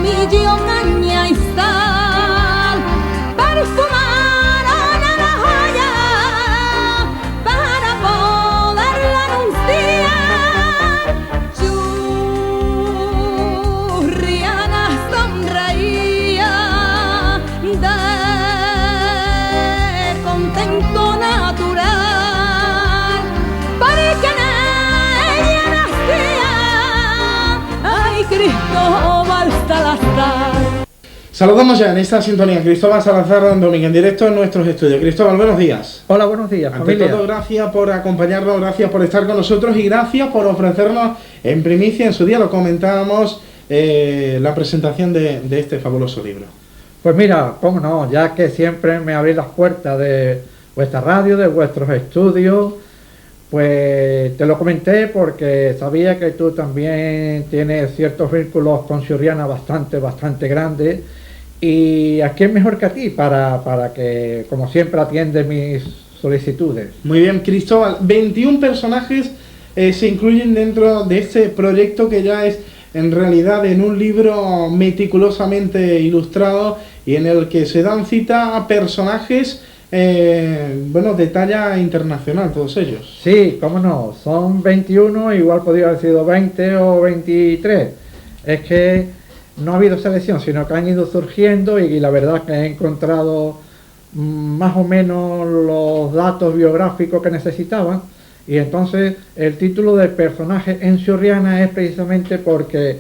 tomillo, caña y sal, perfumaron a la joya para poderla anunciar. Churriana sonreía de contento natural, porque en ella nacía, ay, Cristóbal Salazar. Saludamos ya en esta sintonía a Cristóbal Salazar Domínguez en directo en nuestros estudios. Cristóbal, buenos días. Hola, buenos días, Ante familia. todo, gracias por acompañarnos, gracias por estar con nosotros y gracias por ofrecernos en primicia, en su día lo comentábamos, la presentación de este fabuloso libro. Pues mira, cómo no, ya que siempre me abrís las puertas de vuestra radio, de vuestros estudios, pues te lo comenté porque sabía que tú también tienes ciertos vínculos con Churriana bastante grandes, y a quién mejor que a ti para que, como siempre, atiendes mis solicitudes. Muy bien, Cristóbal, 21 personajes se incluyen dentro de este proyecto que ya es en realidad en un libro meticulosamente ilustrado y en el que se dan cita a personajes de talla internacional, todos ellos. Sí, cómo no, son 21, igual podría haber sido 20 o 23. Es que no ha habido selección, sino que han ido surgiendo, y la verdad que he encontrado más o menos los datos biográficos que necesitaban. Y entonces el título del personaje en Churriana es precisamente porque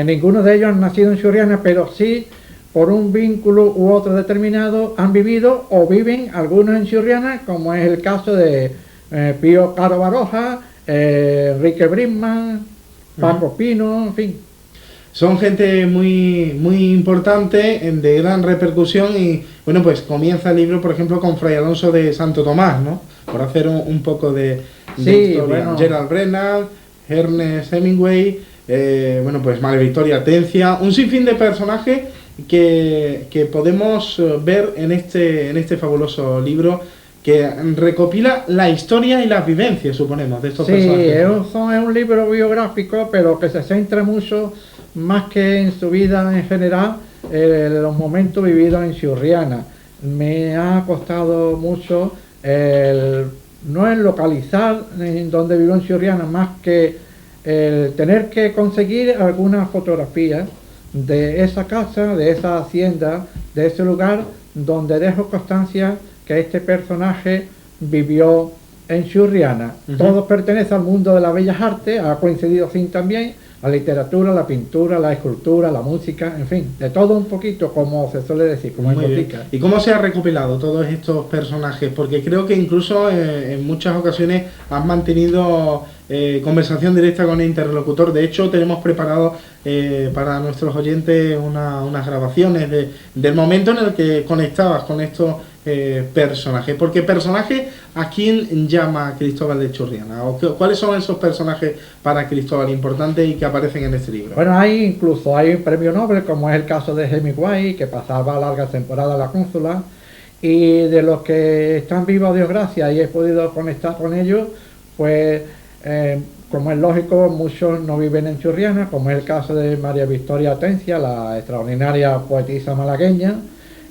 ninguno de ellos han nacido en Churriana, pero sí por un vínculo u otro determinado han vivido o viven algunos en Churriana, como es el caso de Pío Caro Baroja, Enrique Brisman, Paco Pino, en fin. Son gente muy importante, de gran repercusión, y bueno, pues comienza el libro, por ejemplo, con Fray Alonso de Santo Tomás, ¿no? Por hacer un poco de historia. Bueno. Gerald Brennan, Ernest Hemingway, pues María Victoria Atencia, un sinfín de personajes que podemos ver en este fabuloso libro que recopila la historia y las vivencias, suponemos, de estos personajes. Sí, es un libro biográfico, pero que se centra mucho, más que en su vida en general, los momentos vividos en Churriana. Me ha costado mucho no el localizar en donde vivió en Churriana, más que el tener que conseguir algunas fotografías de esa casa, de esa hacienda, de ese lugar donde dejo constancia que este personaje vivió en Churriana. Todo pertenece al mundo de las bellas artes, ha coincidido así también, la literatura, la pintura, la escultura, la música, en fin, de todo un poquito, como se suele decir, como en botica. ¿Y cómo se ha recopilado todos estos personajes? Porque creo que incluso en muchas ocasiones han mantenido conversación directa con el interlocutor. De hecho, tenemos preparado para nuestros oyentes unas grabaciones del momento en el que conectabas con estos personajes. Porque personaje, ¿a quién llama Cristóbal de Churriana? ¿O cuáles son esos personajes para Cristóbal importantes y que aparecen en este libro? Bueno, hay un premio Nobel, como es el caso de Hemingway, que pasaba largas temporadas en la cónsula, y de los que están vivos, Dios gracias, y he podido conectar con ellos, pues como es lógico, muchos no viven en Churriana, como es el caso de María Victoria Atencia, la extraordinaria poetisa malagueña,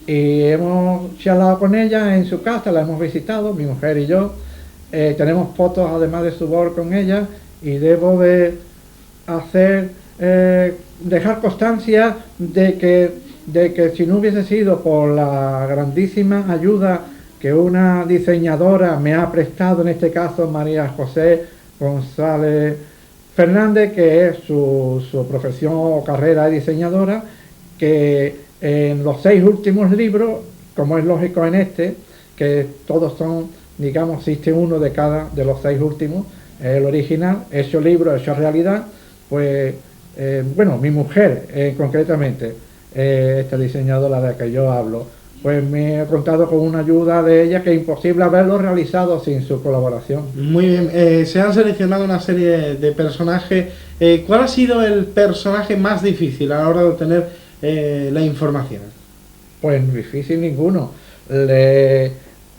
y hemos charlado con ella en su casa, la hemos visitado, mi mujer y yo. Tenemos fotos además de su voz con ella, y debo de dejar constancia de que si no hubiese sido por la grandísima ayuda que una diseñadora me ha prestado, en este caso María José González Fernández, que es su profesión o carrera de diseñadora, que en los 6 últimos libros, como es lógico en este, que todos son, digamos, existe uno de cada de los 6 últimos, el original, hecho libro, hecho realidad, pues, mi mujer concretamente, esta diseñadora de la que yo hablo, pues me he contado con una ayuda de ella que es imposible haberlo realizado sin su colaboración. Muy bien, se han seleccionado una serie de personajes. ¿Cuál ha sido el personaje más difícil a la hora de obtener la información? Pues difícil ninguno.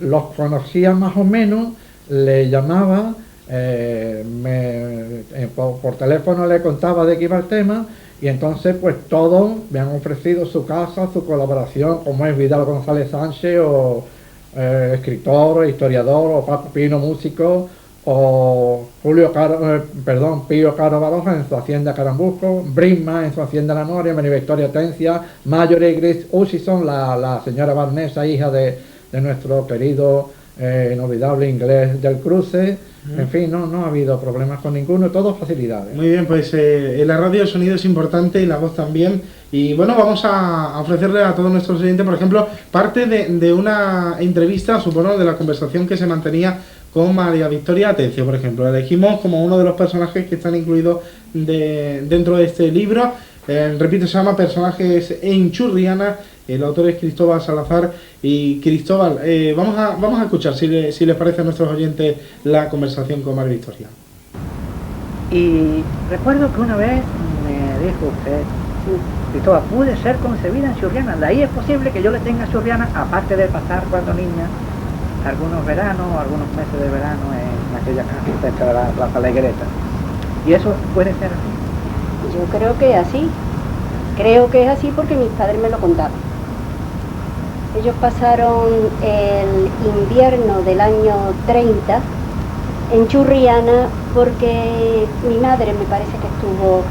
Los conocía más o menos, le llamaba, por teléfono le contaba de qué iba el tema, y entonces pues todos me han ofrecido su casa, su colaboración, como es Vidal González Sánchez, o escritor, historiador, o Paco Pino, músico, o Pío Caro Baroja en su hacienda Carambusco, Brisma en su hacienda La Noria, María Victoria Tencia, Marjorie Gris Hutchison, la señora Barnesa, hija de nuestro querido inolvidable inglés del Cruce. En fin, no ha habido problemas con ninguno, todo facilidades. Muy bien, pues en la radio el sonido es importante y la voz también. Y bueno, vamos a ofrecerle a todos nuestros oyentes, por ejemplo, parte de una entrevista, supongo, de la conversación que se mantenía con María Victoria Atencio, por ejemplo. La elegimos como uno de los personajes que están incluidos dentro de este libro. Repito, se llama Personajes en Churriana. El autor es Cristóbal Salazar. Y Cristóbal, vamos a escuchar, si les parece a nuestros oyentes, la conversación con María Victoria. Y recuerdo que una vez me dijo usted, Cristóbal, pude ser concebida en Churriana. De ahí es posible que yo le tenga a Churriana, aparte de pasar cuando niña algunos veranos, algunos meses de verano en aquella casa cerca de la Plaza Legreta. Y eso puede ser así. Yo creo que es así. Creo que es así porque mis padres me lo contaban. Ellos pasaron el invierno del año 30 en Churriana porque mi madre me parece que tuvo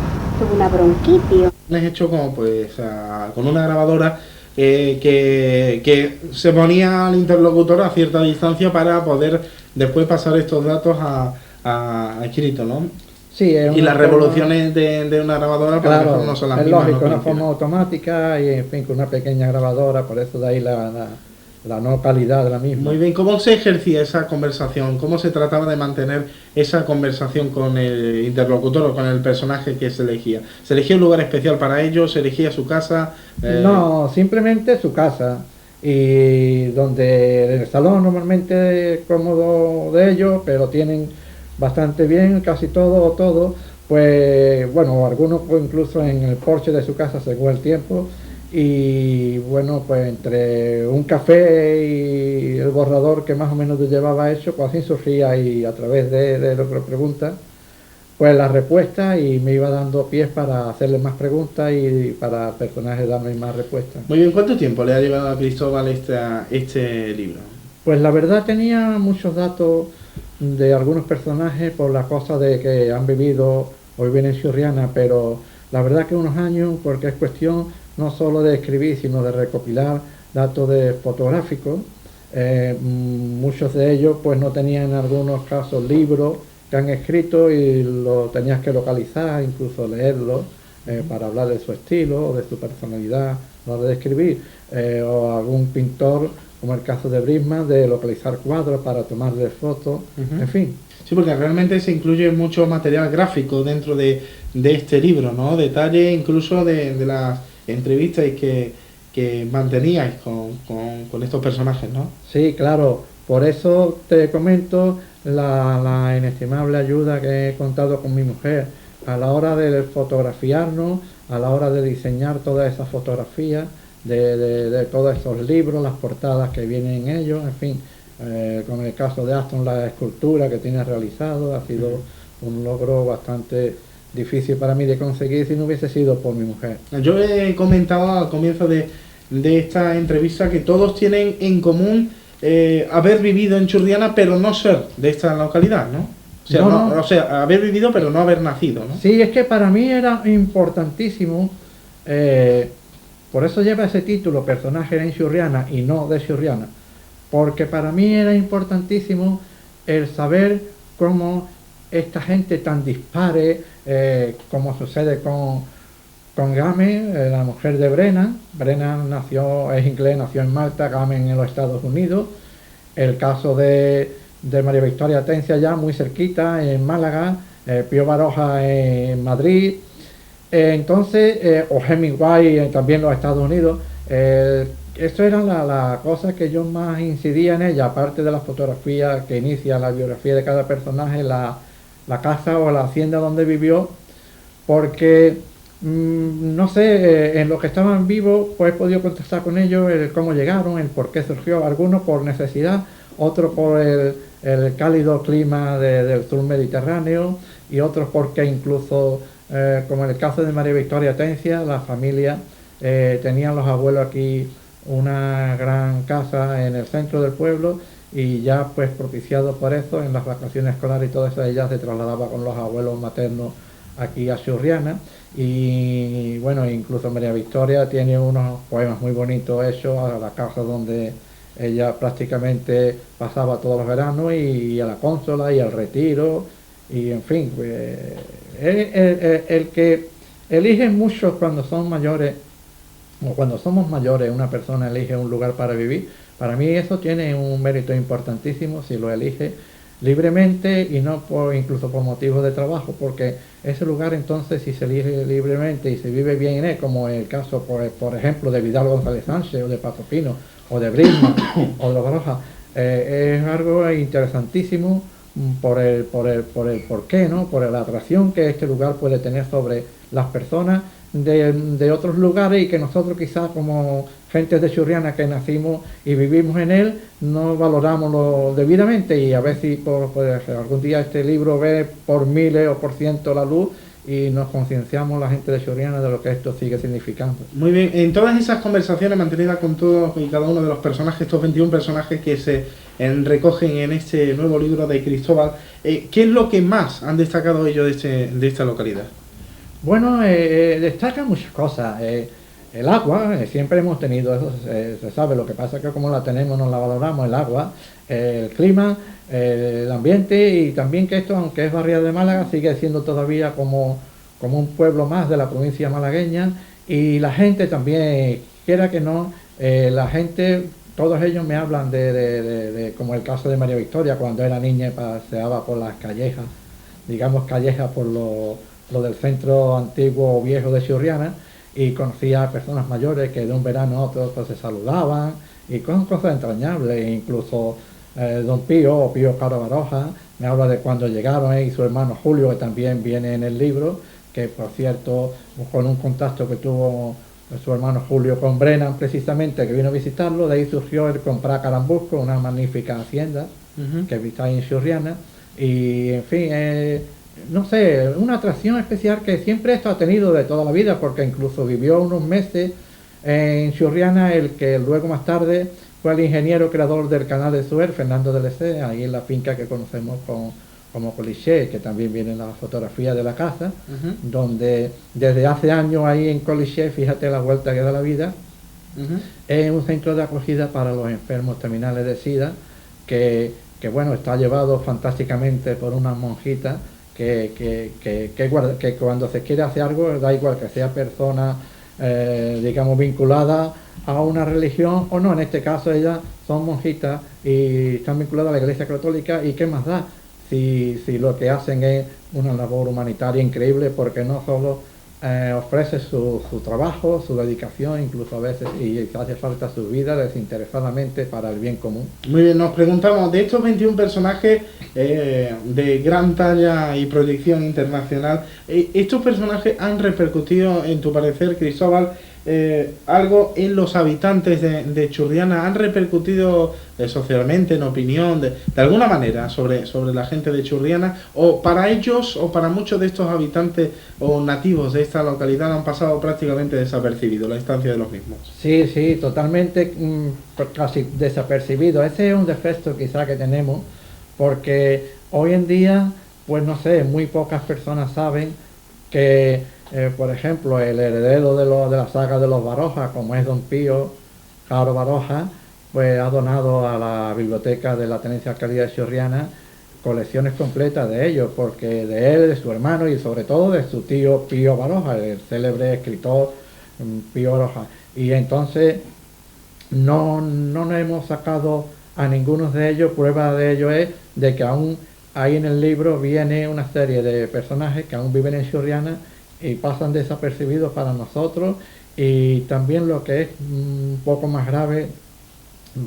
una bronquitis. Han hecho como con una grabadora que se ponía al interlocutor a cierta distancia para poder después pasar estos datos a escrito, ¿no? Sí, y las revoluciones de una grabadora, claro, no son las es mismas. lógico, una forma automática y en fin, con una pequeña grabadora, por eso de ahí la no calidad de la misma. Muy bien, ¿cómo se ejercía esa conversación? ¿Cómo se trataba de mantener esa conversación con el interlocutor o con el personaje que se elegía? ¿Se elegía un lugar especial para ellos? ¿Se elegía su casa? No, simplemente su casa. Y donde el salón normalmente cómodo de ellos, pero tienen bastante bien, casi todo, pues bueno, algunos pues, incluso en el porche de su casa según el tiempo. Y bueno, pues entre un café y el borrador que más o menos yo llevaba hecho, pues así surgía y a través de lo que preguntas, pues la respuesta, y me iba dando pies para hacerle más preguntas y para el personaje darme más respuestas. Muy bien, ¿cuánto tiempo le ha llevado a Cristóbal este libro? Pues la verdad tenía muchos datos de algunos personajes por la cosa de que han vivido o viven en Churriana, pero la verdad que unos años, porque es cuestión no solo de escribir, sino de recopilar datos fotográficos. Muchos de ellos pues no tenían en algunos casos libros que han escrito y lo tenías que localizar, incluso leerlo, para hablar de su estilo o de su personalidad a la hora de escribir, o algún pintor, como el caso de Brisma, de localizar cuadros para tomarle fotos, en fin. Sí, porque realmente se incluye mucho material gráfico dentro de este libro, ¿no? Detalles incluso de las entrevistas que manteníais con estos personajes, ¿no? Sí, claro, por eso te comento la inestimable ayuda que he contado con mi mujer a la hora de fotografiarnos, a la hora de diseñar todas esas fotografías, de todos esos libros, las portadas que vienen en ellos, en fin, con el caso de Aston, la escultura que tiene realizado, ha sido un logro bastante difícil para mí de conseguir si no hubiese sido por mi mujer. Yo he comentado al comienzo de esta entrevista que todos tienen en común haber vivido en Churriana, pero no ser de esta localidad, ¿no? O sea, No. O sea, haber vivido, pero no haber nacido, ¿no? Sí, es que para mí era importantísimo, por eso lleva ese título, Personaje en Churriana y no de Churriana, porque para mí era importantísimo el saber cómo esta gente tan dispare, como sucede con Game, la mujer de Brennan. Brennan es inglés, nació en Malta, Game en los Estados Unidos. El caso de María Victoria Atencia, ya muy cerquita, en Málaga, Pío Baroja en Madrid. O Hemingway también en los Estados Unidos. Eso era la cosa que yo más incidía en ella, aparte de la fotografía que inicia la biografía de cada personaje, la casa o la hacienda donde vivió, porque no sé, en los que estaban vivos pues he podido contestar con ellos el cómo llegaron, el por qué surgió, algunos por necesidad, otros por el cálido clima del sur mediterráneo, y otros porque incluso como en el caso de María Victoria Tencia, la familia tenían los abuelos aquí una gran casa en el centro del pueblo, y ya pues propiciado por eso, en las vacaciones escolares y todo eso, ella se trasladaba con los abuelos maternos aquí a Churriana. Y bueno, incluso María Victoria tiene unos poemas muy bonitos hechos a la casa donde ella prácticamente pasaba todos los veranos, y a la Cónsola y al Retiro, y en fin, pues, el que eligen muchos cuando son mayores, o cuando somos mayores, una persona elige un lugar para vivir. Para mí eso tiene un mérito importantísimo si lo elige libremente y no incluso por motivos de trabajo, porque ese lugar entonces, si se elige libremente y se vive bien en él, como en el caso por ejemplo de Vidal González Sánchez, o de Pato Pino, o de Brisma, o de Los Baroja, es algo interesantísimo por el porqué, ¿no? Por la atracción que este lugar puede tener sobre las personas de otros lugares, y que nosotros quizás como gente de Churriana que nacimos y vivimos en él no valoramos debidamente, y a ver si algún día este libro ve por miles o por cientos la luz y nos concienciamos la gente de Churriana de lo que esto sigue significando. Muy bien, en todas esas conversaciones mantenidas con todos y cada uno de los personajes, estos 21 personajes que se recogen en este nuevo libro de Cristóbal, ¿qué es lo que más han destacado ellos de esta localidad? Bueno, destacan muchas cosas. El agua, siempre hemos tenido eso, se sabe, lo que pasa es que como la tenemos no la valoramos, el agua, el clima, el ambiente, y también que esto, aunque es barrio de Málaga, sigue siendo todavía como un pueblo más de la provincia malagueña, y la gente también, quiera que no, la gente, todos ellos me hablan de como el caso de María Victoria, cuando era niña paseaba por las callejas, digamos callejas por lo del centro antiguo viejo de Churriana, y conocía a personas mayores que de un verano a otro pues, se saludaban, y con cosas entrañables. Incluso don Pío Caro Baroja me habla de cuando llegaron y su hermano Julio, que también viene en el libro, que por cierto, con un contacto que tuvo su hermano Julio con Brennan precisamente, que vino a visitarlo, de ahí surgió el comprar Carambusco, una magnífica hacienda que está en Churriana, y en fin, no sé, una atracción especial que siempre esto ha tenido de toda la vida, porque incluso vivió unos meses en Churriana el que luego más tarde fue el ingeniero creador del canal de Suez, Fernando de Lesé, ahí en la finca que conocemos como Coliché, que también viene en la fotografía de la casa, donde desde hace años ahí en Coliché, fíjate la vuelta que da la vida, es un centro de acogida para los enfermos terminales de SIDA, que bueno, está llevado fantásticamente por unas monjitas, que cuando se quiere hacer algo, da igual que sea persona, digamos, vinculada a una religión o no. En este caso ellas son monjitas y están vinculadas a la Iglesia Católica, y qué más da si lo que hacen es una labor humanitaria increíble, porque no solo ofrece su trabajo, su dedicación, incluso a veces, y hace falta su vida desinteresadamente para el bien común. Muy bien, nos preguntamos, de estos 21 personajes de gran talla y proyección internacional, ¿estos personajes han repercutido, en tu parecer, Cristóbal, algo en los habitantes de Churriana? ¿Han repercutido socialmente, en opinión, de alguna manera sobre la gente de Churriana? ¿O para ellos, o para muchos de estos habitantes o nativos de esta localidad, han pasado prácticamente desapercibido la estancia de los mismos? Sí, totalmente, casi desapercibido. Ese es un defecto quizá que tenemos, porque hoy en día, pues no sé, muy pocas personas saben que por ejemplo, el heredero de la saga de los Baroja, como es don Pío Caro Baroja, pues ha donado a la biblioteca de la Tenencia Alcaldía de Churriana colecciones completas de ellos, porque de él, de su hermano y sobre todo de su tío Pío Baroja, el célebre escritor Pío Baroja. Y entonces no nos hemos sacado a ninguno de ellos. Prueba de ello es de que aún ahí en el libro viene una serie de personajes que aún viven en Churriana y pasan desapercibidos para nosotros, y también lo que es un poco más grave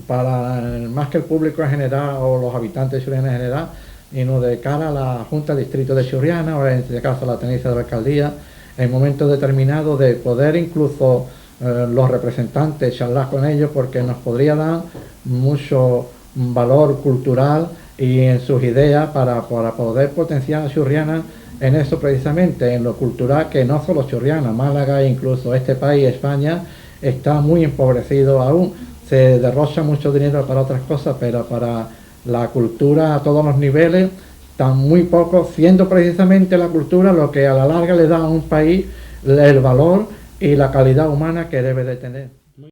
para más que el público en general o los habitantes de Churriana en general, sino de cara a la Junta de Distrito de Churriana, o en este caso la tenencia de la alcaldía, en momentos determinados de poder incluso los representantes charlar con ellos, porque nos podría dar mucho valor cultural y en sus ideas para poder potenciar a Churriana en eso precisamente, en lo cultural, que no solo Churriana, Málaga e incluso este país, España, está muy empobrecido aún. Se derrocha mucho dinero para otras cosas, pero para la cultura a todos los niveles, tan muy poco, siendo precisamente la cultura lo que a la larga le da a un país el valor y la calidad humana que debe de tener.